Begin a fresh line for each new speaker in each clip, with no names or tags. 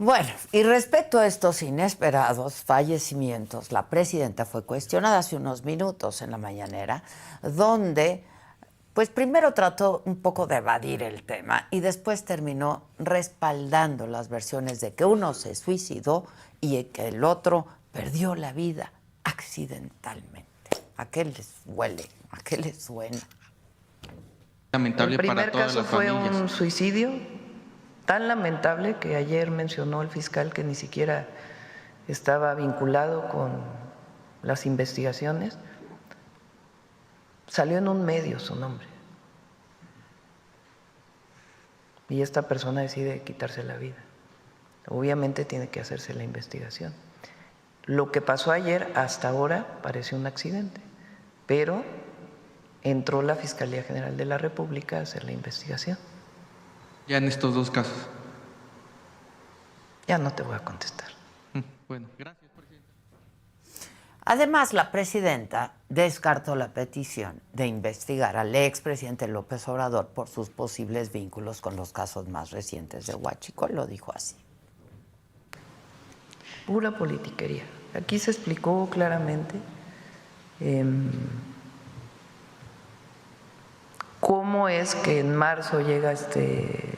Bueno, y respecto a estos inesperados fallecimientos, la presidenta fue cuestionada hace unos minutos en la mañanera, donde, pues primero trató un poco de evadir el tema y después terminó respaldando las versiones de que uno se suicidó y que el otro perdió la vida accidentalmente. ¿A qué les huele? ¿A qué les suena?
Lamentable
El primer
para todas
caso
las
fue
familias.
un suicidio tan lamentable que ayer mencionó el fiscal que ni siquiera estaba vinculado con las investigaciones. Salió en un medio su nombre. Y esta persona decide quitarse la vida. Obviamente tiene que hacerse la investigación. Lo que pasó ayer hasta ahora pareció un accidente, pero entró la Fiscalía General de la República a hacer la investigación.
Ya en estos dos casos.
Ya no te voy a contestar.
Bueno, gracias, presidenta.
Además, la presidenta descartó la petición de investigar al expresidente López Obrador por sus posibles vínculos con los casos más recientes de Huachicol, lo dijo así.
Pura politiquería. Aquí se explicó claramente cómo es que en marzo llega este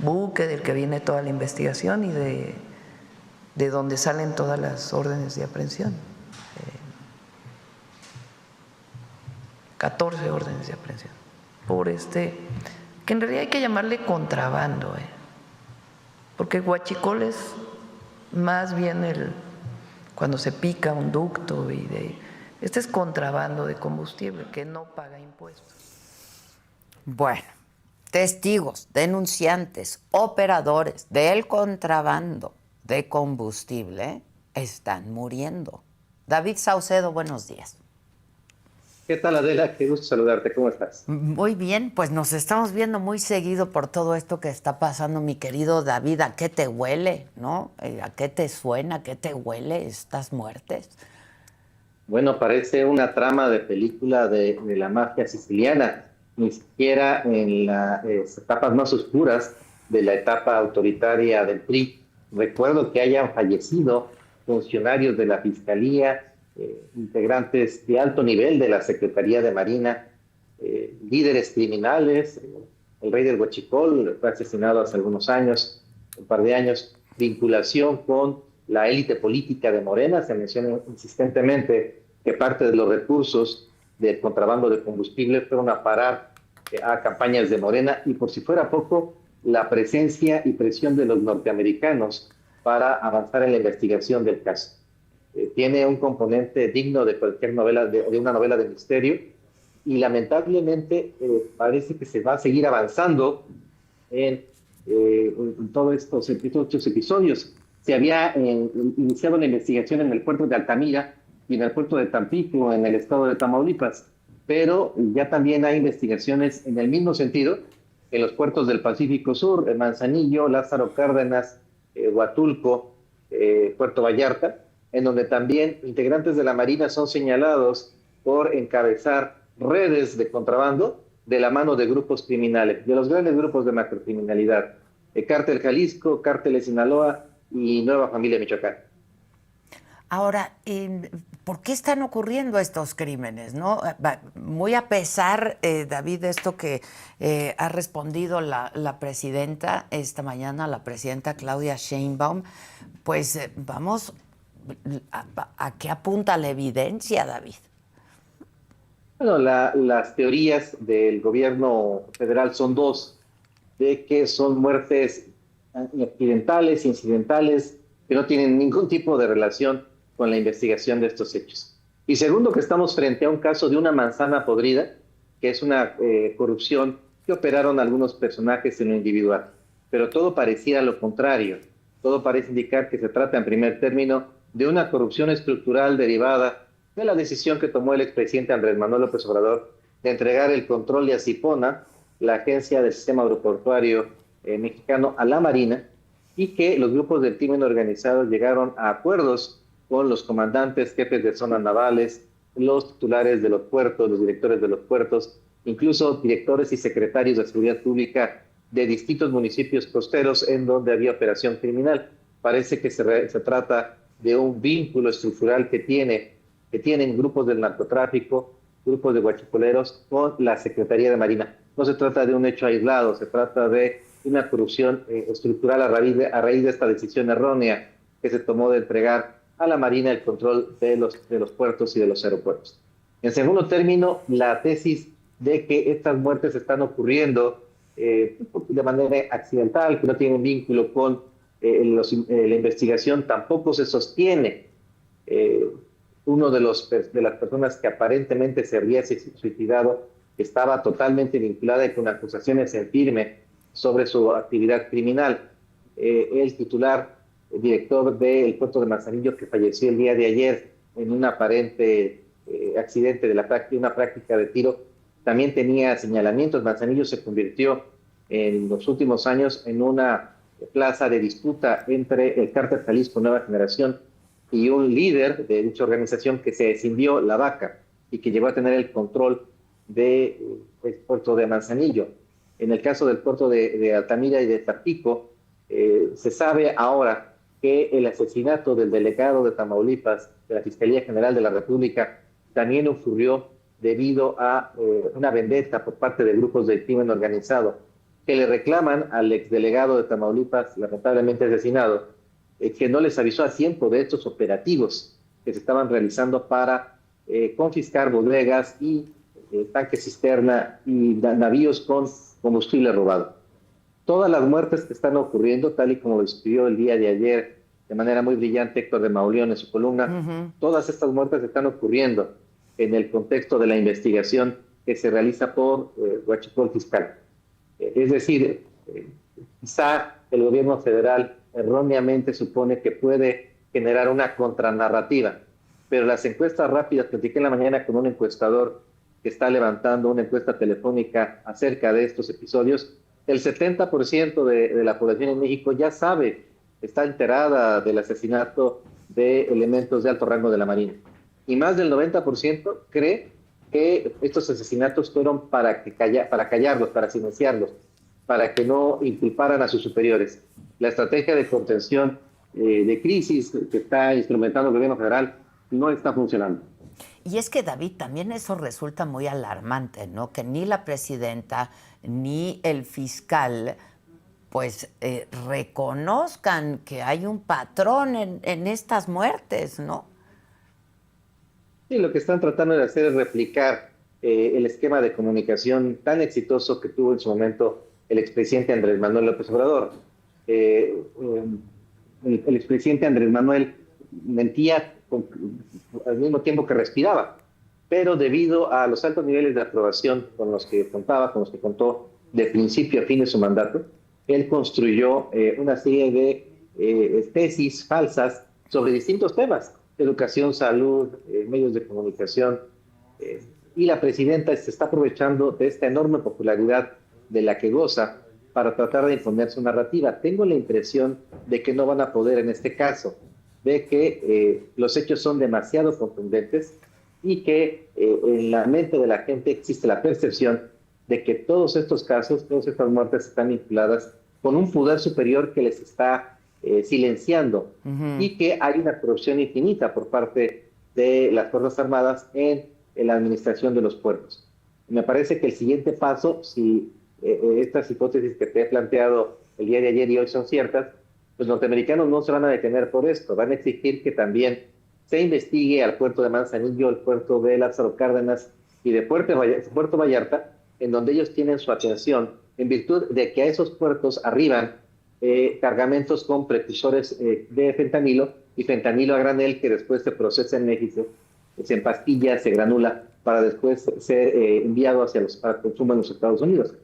buque del que viene toda la investigación y de donde salen todas las órdenes de aprehensión. 14 órdenes de aprehensión por que en realidad hay que llamarle contrabando, porque huachicol es más bien cuando se pica un ducto este es contrabando de combustible que no paga impuestos.
Bueno, testigos, denunciantes, operadores del contrabando de combustible están muriendo. David Saucedo, buenos días.
¿Qué tal, Adela? Qué gusto saludarte. ¿Cómo estás?
Muy bien, pues nos estamos viendo muy seguido por todo esto que está pasando, mi querido David. ¿A qué te huele, no? ¿A qué te suena? ¿A qué te huele estas muertes?
Bueno, parece una trama de película de la mafia siciliana. Ni siquiera en las etapas más oscuras de la etapa autoritaria del PRI recuerdo que hayan fallecido funcionarios de la Fiscalía, integrantes de alto nivel de la Secretaría de Marina, líderes criminales. El rey del Huachicol fue asesinado hace algunos años, un par de años. Vinculación con la élite política de Morena. Se menciona insistentemente que parte de los recursos del contrabando de combustible fueron a parar a campañas de Morena, y por si fuera poco, la presencia y presión de los norteamericanos para avanzar en la investigación del caso. Tiene un componente digno de cualquier novela, de una novela de misterio, y lamentablemente parece que se va a seguir avanzando en todos estos episodios. Se había iniciado la investigación en el puerto de Altamira y en el puerto de Tampico, en el estado de Tamaulipas, pero ya también hay investigaciones en el mismo sentido en los puertos del Pacífico Sur, Manzanillo, Lázaro Cárdenas, Huatulco, Puerto Vallarta, en donde también integrantes de la Marina son señalados por encabezar redes de contrabando de la mano de grupos criminales, de los grandes grupos de macrocriminalidad, Cártel Jalisco, Cártel Sinaloa y Nueva Familia Michoacán.
Ahora, ¿por qué están ocurriendo estos crímenes, no? Muy a pesar, David, de esto que ha respondido la presidenta esta mañana, la presidenta Claudia Sheinbaum, pues vamos, ¿a qué apunta la evidencia, David?
Bueno, las teorías del gobierno federal son dos, de que son muertes accidentales, incidentales, que no tienen ningún tipo de relación con la investigación de estos hechos. Y segundo, que estamos frente a un caso de una manzana podrida, que es una corrupción que operaron algunos personajes en lo individual. Pero todo pareciera lo contrario. Todo parece indicar que se trata, en primer término, de una corrupción estructural derivada de la decisión que tomó el expresidente Andrés Manuel López Obrador de entregar el control de Asipona, la agencia del sistema aeroportuario mexicano, a la Marina, y que los grupos del crimen organizado llegaron a acuerdos con los comandantes, jefes de zonas navales, los titulares de los puertos, los directores de los puertos, incluso directores y secretarios de seguridad pública de distintos municipios costeros en donde había operación criminal. Parece que se trata de un vínculo estructural que tienen grupos del narcotráfico, grupos de huachicoleros con la Secretaría de Marina. No se trata de un hecho aislado, se trata de una corrupción estructural a raíz de esta decisión errónea que se tomó de entregar a la Marina el control de los puertos y de los aeropuertos. En segundo término, la tesis de que estas muertes están ocurriendo de manera accidental, que no tienen vínculo con la investigación, tampoco se sostiene. Uno de las personas que aparentemente se había suicidado estaba totalmente vinculada y con acusaciones en firme sobre su actividad criminal. El titular, el director del puerto de Manzanillo, que falleció el día de ayer en un aparente accidente de una práctica de tiro, también tenía señalamientos. Manzanillo se convirtió en los últimos años en una plaza de disputa entre el Cártel Jalisco Nueva Generación y un líder de dicha organización que se escindió, La Vaca, y que llegó a tener el control del puerto de Manzanillo. En el caso del puerto de Altamira y de Tampico, se sabe ahora que el asesinato del delegado de Tamaulipas de la Fiscalía General de la República también ocurrió debido a una vendetta por parte de grupos de crimen organizado que le reclaman al exdelegado de Tamaulipas, lamentablemente asesinado, que no les avisó a tiempo de estos operativos que se estaban realizando para confiscar bodegas y tanques cisterna y navíos con combustible robado. Todas las muertes que están ocurriendo, tal y como lo escribió el día de ayer de manera muy brillante Héctor de Mauleón en su columna, todas estas muertes están ocurriendo en el contexto de la investigación que se realiza por Huachicol Fiscal. Es decir, quizá el gobierno federal erróneamente supone que puede generar una contranarrativa, pero las encuestas rápidas, platiqué en la mañana con un encuestador que está levantando una encuesta telefónica acerca de estos episodios. El 70% de la población en México ya sabe, está enterada del asesinato de elementos de alto rango de la Marina. Y más del 90% cree que estos asesinatos fueron para callarlos, para silenciarlos, para que no inculparan a sus superiores. La estrategia de contención de crisis que está instrumentando el gobierno federal no está funcionando.
Y es que, David, también eso resulta muy alarmante, ¿no? Que ni la presidenta ni el fiscal pues reconozcan que hay un patrón en estas muertes, ¿no?
Sí, lo que están tratando de hacer es replicar el esquema de comunicación tan exitoso que tuvo en su momento el expresidente Andrés Manuel López Obrador. El expresidente Andrés Manuel mentía al mismo tiempo que respiraba, pero debido a los altos niveles de aprobación con los que contó de principio a fin de su mandato, él construyó una serie de tesis falsas sobre distintos temas: educación, salud, medios de comunicación, y la presidenta se está aprovechando de esta enorme popularidad de la que goza para tratar de imponer su narrativa. Tengo la impresión de que no van a poder en este caso, de que los hechos son demasiado contundentes y que en la mente de la gente existe la percepción de que todos estos casos, todas estas muertes están vinculadas con un poder superior que les está silenciando, y que hay una corrupción infinita por parte de las Fuerzas Armadas en la administración de los puertos. Me parece que el siguiente paso, si estas hipótesis que te he planteado el día de ayer y hoy son ciertas, los norteamericanos no se van a detener por esto, van a exigir que también se investigue al puerto de Manzanillo, al puerto de Lázaro Cárdenas y de Puerto Vallarta, en donde ellos tienen su atención, en virtud de que a esos puertos arriban cargamentos con precursores de fentanilo, y fentanilo a granel que después se procesa en México, se empastilla, se granula, para después ser enviado para consumo en los Estados Unidos.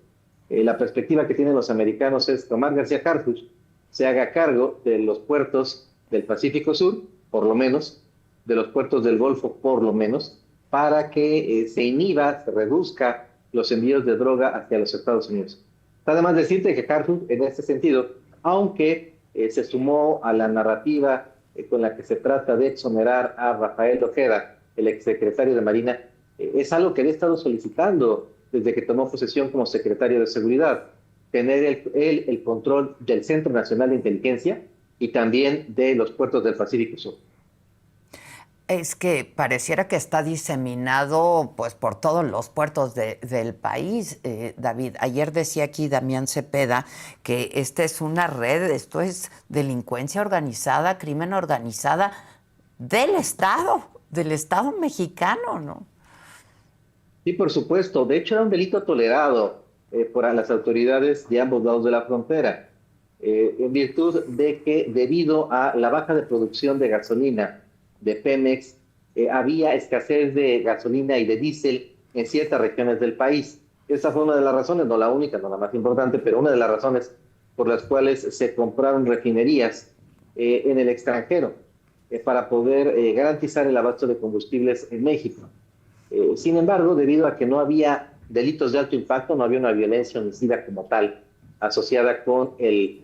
La perspectiva que tienen los americanos es que Omar García Harfuch se haga cargo de los puertos del Pacífico Sur, por lo menos, de los puertos del Golfo, por lo menos, para que se inhiba, se reduzca los envíos de droga hacia los Estados Unidos. Además decirte que Harfuch, en este sentido, aunque se sumó a la narrativa con la que se trata de exonerar a Rafael Ojeda, el exsecretario de Marina, es algo que había estado solicitando desde que tomó posesión como secretario de Seguridad, tener el control del Centro Nacional de Inteligencia y también de los puertos del Pacífico Sur.
Es que pareciera que está diseminado pues por todos los puertos del país, David. Ayer decía aquí Damián Cepeda que esta es una red, esto es delincuencia organizada, crimen organizada del Estado mexicano, ¿no?
Sí, por supuesto. De hecho, era un delito tolerado por las autoridades de ambos lados de la frontera, en virtud de que debido a la baja de producción de gasolina de Pemex, había escasez de gasolina y de diésel en ciertas regiones del país. Esa fue una de las razones, no la única, no la más importante, pero una de las razones por las cuales se compraron refinerías en el extranjero para poder garantizar el abasto de combustibles en México. Sin embargo, debido a que no había delitos de alto impacto, no había una violencia homicida como tal asociada con el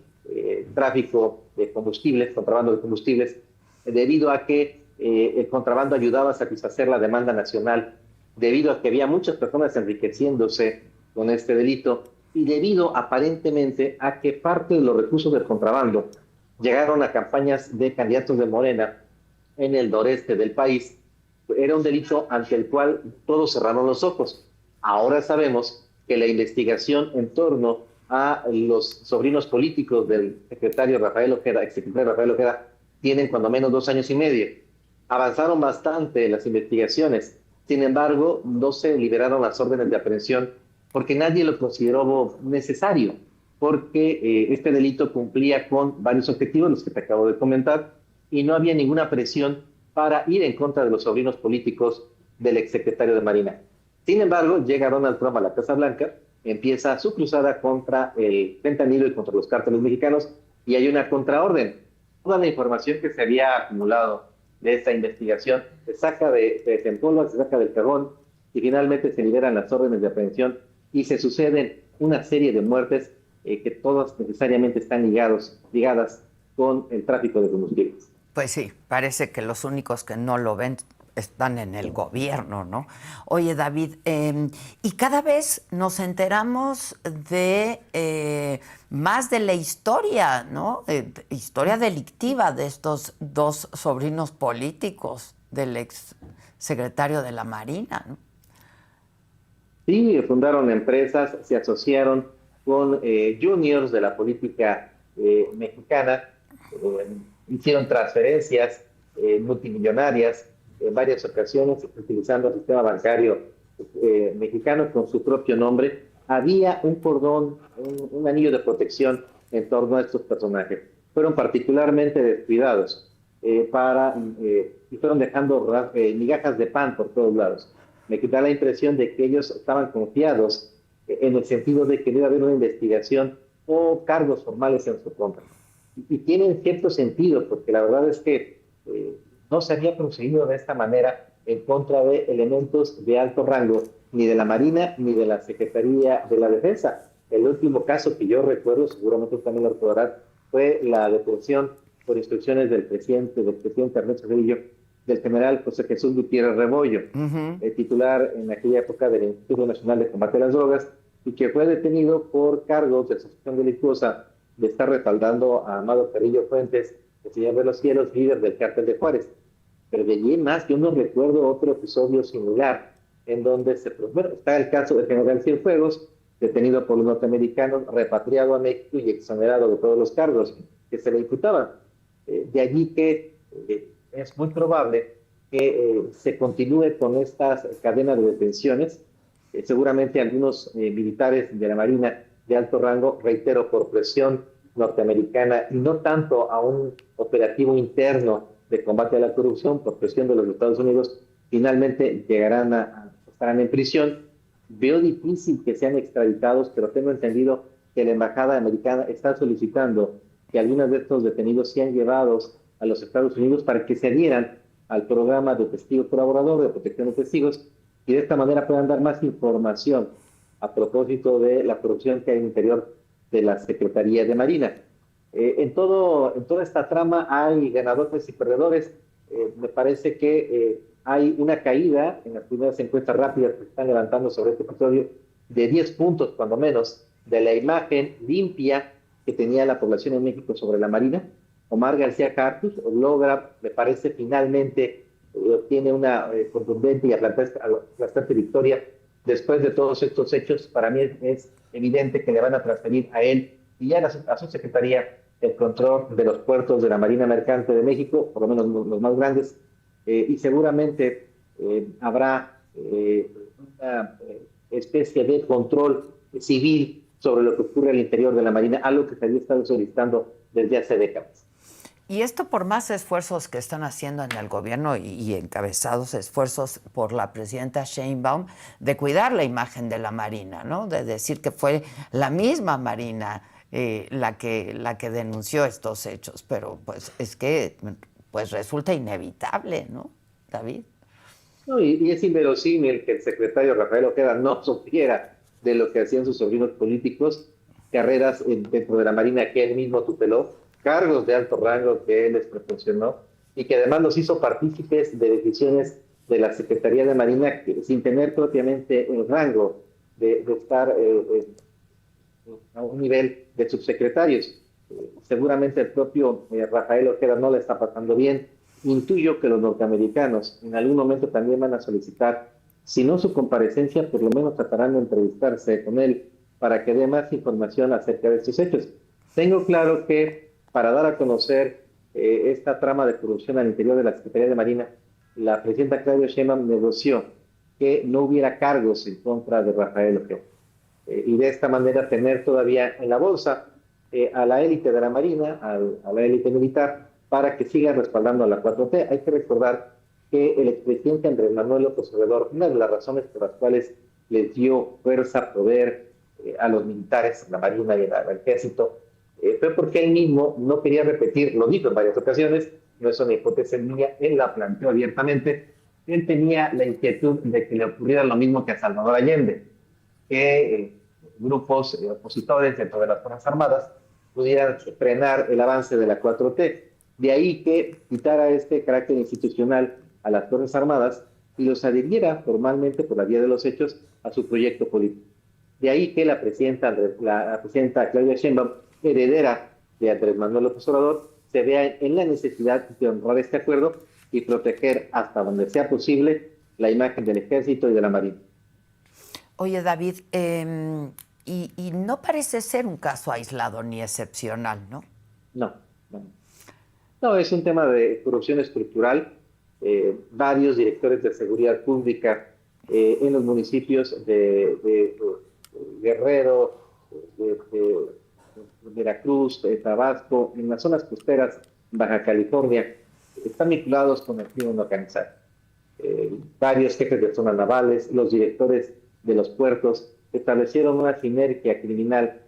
tráfico de combustibles, contrabando de combustibles, debido a que el contrabando ayudaba a satisfacer la demanda nacional, debido a que había muchas personas enriqueciéndose con este delito y debido aparentemente a que parte de los recursos del contrabando llegaron a campañas de candidatos de Morena en el noreste del país. Era un delito ante el cual todos cerraron los ojos. Ahora sabemos que la investigación en torno a los sobrinos políticos del secretario Rafael Ojeda, exsecretario Rafael Ojeda, tienen cuando menos 2 años y medio. Avanzaron bastante las investigaciones, sin embargo, no se liberaron las órdenes de aprehensión porque nadie lo consideró necesario, porque este delito cumplía con varios objetivos, los que te acabo de comentar, y no había ninguna presión para ir en contra de los sobrinos políticos del exsecretario de Marina. Sin embargo, llega Donald Trump a la Casa Blanca, empieza su cruzada contra el fentanilo y contra los cárteles mexicanos, y hay una contraorden. Toda la información que se había acumulado de esta investigación se saca se empolva, se saca del cajón, y finalmente se liberan las órdenes de aprehensión y se suceden una serie de muertes que todas necesariamente están ligadas con el tráfico de combustibles.
Pues sí, parece que los únicos que no lo ven están en el gobierno, ¿no? Oye, David, y cada vez nos enteramos de más de la historia, ¿no? Historia delictiva de estos 2 sobrinos políticos del ex secretario de la Marina, ¿no?
Sí, fundaron empresas, se asociaron con juniors de la política mexicana, hicieron transferencias multimillonarias en varias ocasiones utilizando el sistema bancario mexicano con su propio nombre. Había un cordón, un anillo de protección en torno a estos personajes. Fueron particularmente descuidados y fueron dejando migajas de pan por todos lados. Me da la impresión de que ellos estaban confiados en el sentido de que no iba a haber una investigación o cargos formales en su contra. Y tienen cierto sentido, porque la verdad es que no se había procedido de esta manera en contra de elementos de alto rango, ni de la Marina, ni de la Secretaría de la Defensa. El último caso que yo recuerdo, seguramente también lo recordarán, fue la detención por instrucciones del presidente Ernesto Zedillo, del general José Jesús Gutiérrez Rebollo, titular en aquella época del Instituto Nacional de Combate a las Drogas, y que fue detenido por cargos de asociación delictuosa de estar respaldando a Amado Carrillo Fuentes, el señor de los Cielos, líder del cártel de Juárez. Pero de allí en más, yo no recuerdo otro episodio similar en donde está el caso del general Cienfuegos, detenido por los norteamericanos, repatriado a México y exonerado de todos los cargos que se le imputaban. De allí que es muy probable que se continúe con estas cadenas de detenciones. Seguramente algunos militares de la Marina de alto rango, reitero, por presión norteamericana y no tanto a un operativo interno de combate a la corrupción, por presión de los Estados Unidos, finalmente estarán en prisión. Veo difícil que sean extraditados, pero tengo entendido que la embajada americana está solicitando que algunos de estos detenidos sean llevados a los Estados Unidos para que se adhieran al programa de testigo colaborador de protección de testigos y de esta manera puedan dar más información a propósito de la corrupción que hay en el interior de la Secretaría de Marina. En toda esta trama hay ganadores y perdedores. Me parece que hay una caída en las primeras encuestas rápidas que se están levantando sobre este episodio de 10 puntos, cuando menos, de la imagen limpia que tenía la población en México sobre la Marina. Omar García Harfuch logra, me parece, finalmente obtiene una contundente y aplastante victoria. Después de todos estos hechos, para mí es evidente que le van a transferir a él y ya a su secretaría el control de los puertos de la Marina Mercante de México, por lo menos los más grandes, y seguramente habrá una especie de control civil sobre lo que ocurre al interior de la Marina, algo que se había estado solicitando desde hace décadas.
Y esto por más esfuerzos que están haciendo en el gobierno y encabezados esfuerzos por la presidenta Sheinbaum de cuidar la imagen de la Marina, ¿no? De decir que fue la misma Marina la que denunció estos hechos, pero pues es que pues resulta inevitable, ¿no, David?
No, y es inverosímil que el secretario Rafael Ojeda no supiera de lo que hacían sus sobrinos políticos, carreras dentro de la Marina que él mismo tuteló, cargos de alto rango que él les proporcionó y que además los hizo partícipes de decisiones de la Secretaría de Marina sin tener propiamente el rango de estar a un nivel de subsecretarios. Seguramente el propio Rafael Ojeda no le está pasando bien. Intuyo que los norteamericanos en algún momento también van a solicitar, si no su comparecencia, por lo menos tratarán de entrevistarse con él para que dé más información acerca de estos hechos. Tengo claro que para dar a conocer esta trama de corrupción al interior de la Secretaría de Marina, la presidenta Claudia Sheinbaum negoció que no hubiera cargos en contra de Rafael Ojeda. Y de esta manera tener todavía en la bolsa a la élite de la Marina, a la élite militar, para que sigan respaldando a la 4T. Hay que recordar que el expresidente Andrés Manuel López Obrador, una de las razones por las cuales les dio fuerza, poder a los militares, a la Marina y al Ejército, fue porque él mismo no quería repetir, lo dijo en varias ocasiones, no es una hipótesis mía, él la planteó abiertamente, él tenía la inquietud de que le ocurriera lo mismo que a Salvador Allende, que grupos opositores dentro de las Fuerzas Armadas pudieran frenar el avance de la 4T. De ahí que quitara este carácter institucional a las Fuerzas Armadas y los adhiriera formalmente por la vía de los hechos a su proyecto político. De ahí que la presidenta Claudia Sheinbaum, heredera de Andrés Manuel López Obrador, se vea en la necesidad de honrar este acuerdo y proteger hasta donde sea posible la imagen del Ejército y de la Marina.
Oye, David, y no parece ser un caso aislado ni excepcional, ¿no?
No, no. No, es un tema de corrupción estructural. Varios directores de seguridad pública en los municipios de Guerrero, de Veracruz, de Tabasco, en las zonas costeras, Baja California, están vinculados con el crimen organizado. Varios jefes de zonas navales, los directores de los puertos, establecieron una sinergia criminal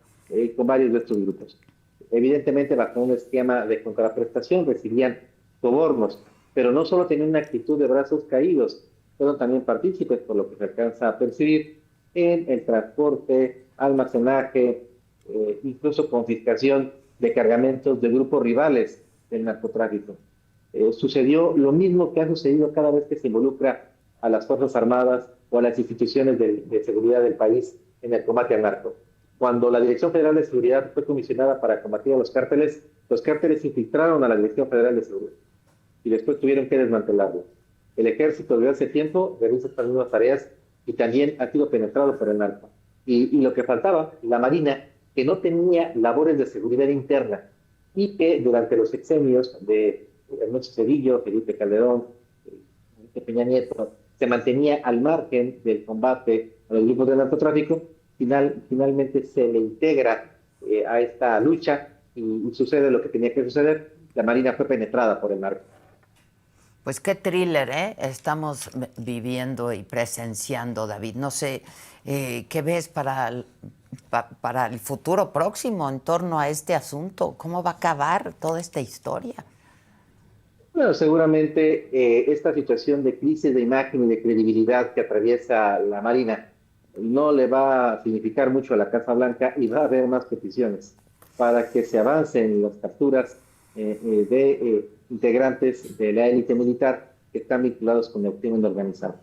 con varios de estos grupos. Evidentemente, bajo un esquema de contraprestación, recibían sobornos, pero no solo tenían una actitud de brazos caídos, fueron también partícipes, por lo que se alcanza a percibir, en el transporte, almacenaje, incluso confiscación de cargamentos de grupos rivales del narcotráfico. Sucedió lo mismo que ha sucedido cada vez que se involucra a las Fuerzas Armadas o a las instituciones de seguridad del país en el combate al narco. Cuando la Dirección Federal de Seguridad fue comisionada para combatir a los cárteles infiltraron a la Dirección Federal de Seguridad y después tuvieron que desmantelarlo. El Ejército desde hace tiempo realiza estas mismas tareas y también ha sido penetrado por el narco. Y lo que faltaba, la Marina, que no tenía labores de seguridad interna y que durante los sexenios de Ernesto Zedillo, Felipe Calderón, Felipe Peña Nieto, se mantenía al margen del combate a los grupos de narcotráfico, finalmente se le integra a esta lucha y sucede lo que tenía que suceder. La Marina fue penetrada por el narco.
Pues qué thriller, ¿eh? Estamos viviendo y presenciando, David. No sé, ¿qué ves para el futuro próximo en torno a este asunto? ¿Cómo va a acabar toda esta historia?
Bueno, seguramente esta situación de crisis de imagen y de credibilidad que atraviesa la Marina no le va a significar mucho a la Casa Blanca y va a haber más peticiones para que se avancen las capturas de integrantes de la élite militar que están vinculados con el crimen organizado.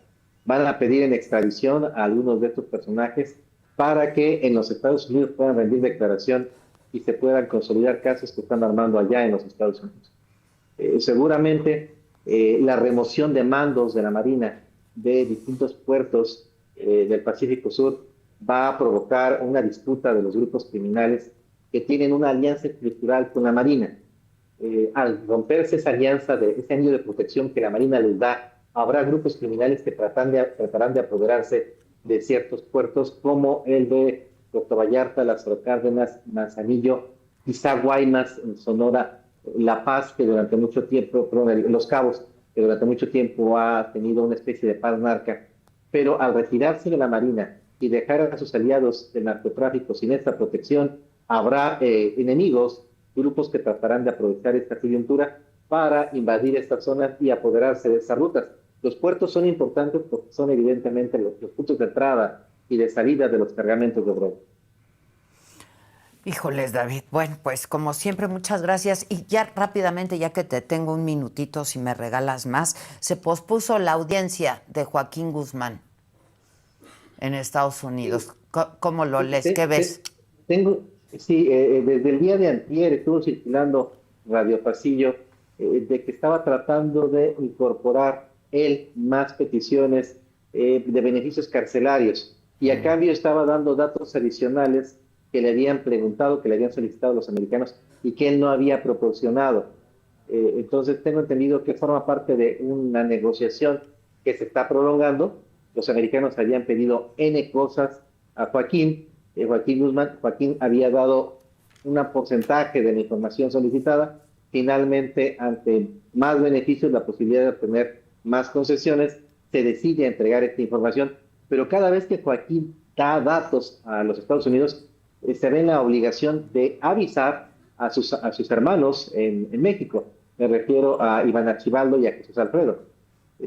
Van a pedir en extradición a algunos de estos personajes para que en los Estados Unidos puedan rendir declaración y se puedan consolidar casos que están armando allá en los Estados Unidos. Seguramente la remoción de mandos de la Marina de distintos puertos del Pacífico Sur va a provocar una disputa de los grupos criminales que tienen una alianza estructural con la Marina. Al romperse esa alianza, ese anillo de protección que la Marina les da, habrá grupos criminales que tratarán de apoderarse de ciertos puertos, como el de Puerto Vallarta, Lázaro Cárdenas, Manzanillo, quizá Guaymas, en Sonora, La Paz, que durante mucho tiempo, Los Cabos, que durante mucho tiempo ha tenido una especie de paz narca, pero al retirarse de la Marina y dejar a sus aliados del narcotráfico sin esta protección, habrá enemigos, grupos que tratarán de aprovechar esta coyuntura para invadir estas zonas y apoderarse de esas rutas. Los puertos son importantes porque son evidentemente los puntos de entrada y de salida de los cargamentos de droga.
Híjoles, David. Bueno, pues como siempre, muchas gracias. Y ya rápidamente, ya que te tengo un minutito, si me regalas más, se pospuso la audiencia de Joaquín Guzmán en Estados Unidos. ¿Cómo lo lees? ¿Qué ves?
Desde el día de antier estuvo circulando Radio Pasillo de que estaba tratando de incorporar él más peticiones de beneficios carcelarios y a cambio estaba dando datos adicionales que le habían preguntado, que le habían solicitado los americanos y que él no había proporcionado. Entonces tengo entendido que forma parte de una negociación que se está prolongando. Los americanos habían pedido N cosas a Joaquín Guzmán. Joaquín había dado un porcentaje de la información solicitada. Finalmente, ante más beneficios, la posibilidad de obtener más concesiones, se decide a entregar esta información. Pero cada vez que Joaquín da datos a los Estados Unidos, se ve en la obligación de avisar a sus hermanos en México. Me refiero a Iván Archibaldo y a Jesús Alfredo.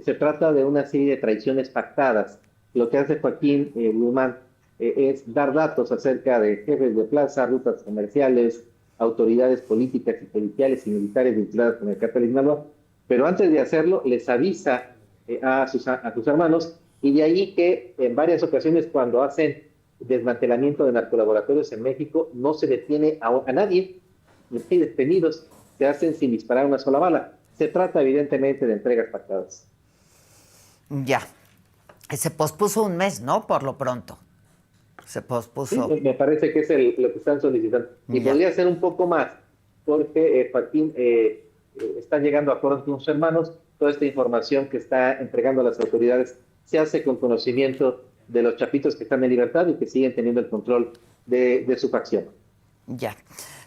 Se trata de una serie de traiciones pactadas. Lo que hace Joaquín Guzmán es dar datos acerca de jefes de plaza, rutas comerciales, autoridades políticas y policiales y militares vinculadas con el cártel de Sinaloa, pero antes de hacerlo les avisa a sus hermanos, y de ahí que en varias ocasiones cuando hacen desmantelamiento de narcolaboratorios en México no se detiene a nadie, los hay detenidos, se hacen sin disparar una sola bala. Se trata evidentemente de entregas pactadas.
Ya. Se pospuso un mes, ¿no? Por lo pronto. Se pospuso.
Sí, me parece que es lo que están solicitando. Y ya podría ser un poco más, porque Joaquín está llegando a acuerdos con sus hermanos. Toda esta información que está entregando a las autoridades se hace con conocimiento de los chapitos que están en libertad y que siguen teniendo el control de su facción.
Ya.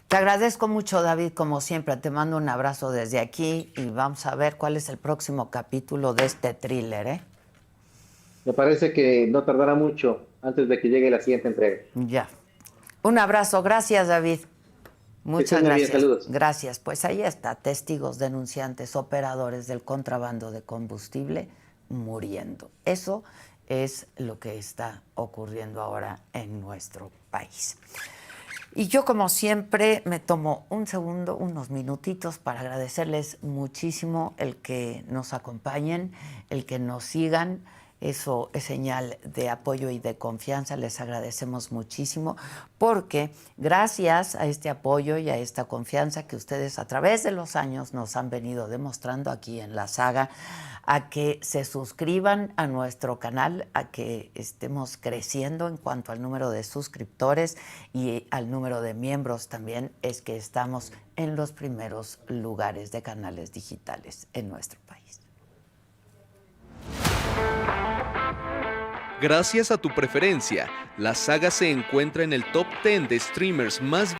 Te agradezco mucho, David, como siempre. Te mando un abrazo desde aquí y vamos a ver cuál es el próximo capítulo de este thriller, ¿eh?
Me parece que no tardará mucho antes de que llegue la siguiente entrega.
Ya. Un abrazo. Gracias, David. Muchas gracias.
Bien, saludos.
Gracias. Pues ahí está, testigos, denunciantes, operadores del contrabando de combustible muriendo. Eso es lo que está ocurriendo ahora en nuestro país. Y yo, como siempre, me tomo un segundo, unos minutitos para agradecerles muchísimo el que nos acompañen, el que nos sigan. Eso es señal de apoyo y de confianza. Les agradecemos muchísimo porque gracias a este apoyo y a esta confianza que ustedes a través de los años nos han venido demostrando aquí en La Saga, a que se suscriban a nuestro canal, a que estemos creciendo en cuanto al número de suscriptores y al número de miembros también, es que estamos en los primeros lugares de canales digitales en nuestro país.
Gracias a tu preferencia, La Saga se encuentra en el top 10 de streamers más